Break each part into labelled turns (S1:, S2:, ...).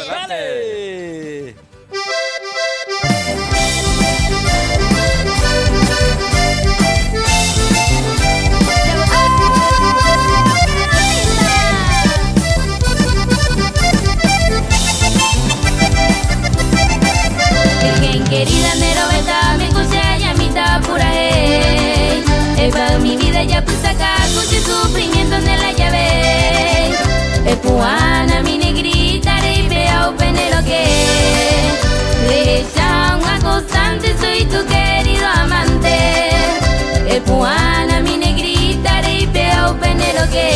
S1: ¡Dale!
S2: Virgen querida, neroveta, me escuché llamita pura, para mi vida ya pues acá, escuché sufrimiento en la llave. Puana, mi negrita, ripea o penelo que de una constante, soy tu querido amante. Puana, mi negrita, ripea o penelo que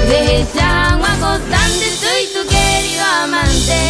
S2: de una constante, soy tu querido amante.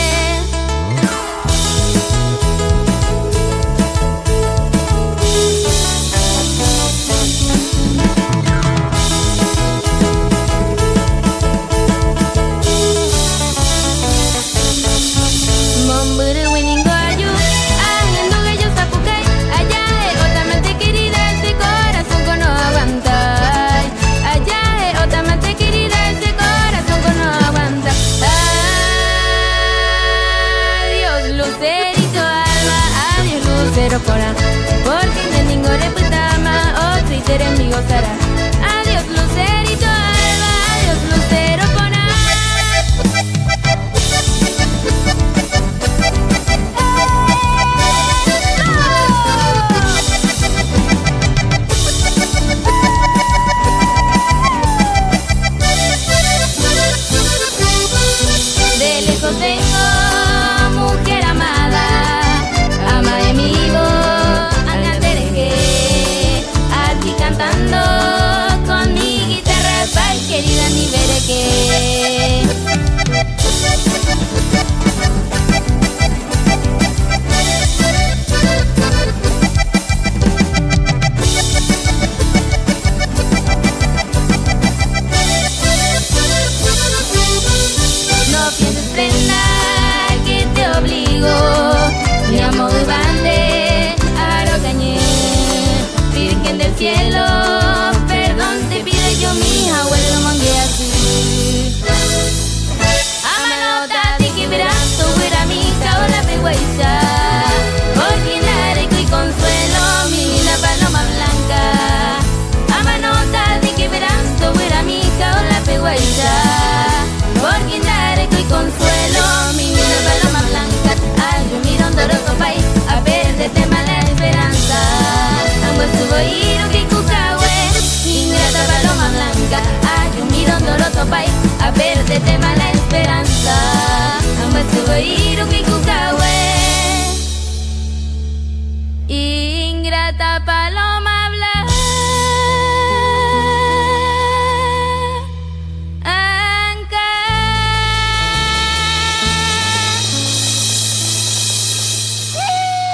S2: Porque en ningún reputama otro y te enemigo será. Adiós lucerito alba, adiós lucero pona. De lejos tengo mujer amada, ama de mi voz, aquí cantando con mi guitarra, pay querida ni veré que. No pienses prenda que te obligo, mi amor de bande, arocañé, Virgen del cielo, perdón te pido yo, mi abuelo mangué así. Amanota te quebras, tu güera mi caola pegüecha, porque nareco y consuelo, mi linda paloma blanca. Amanota te quebras, tu güera mi caola pegüecha, porque nareco y consuelo, mi linda paloma blanca. Ay, yo miro un doroso país, a perderte mala esperanza. Amo su oído que cucahue, ingrata paloma blanca. Ay, yo miro un doroso país, a perderte mala esperanza. Amo su oído que cucahue, ingrata paloma blanca.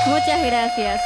S2: Muchas gracias.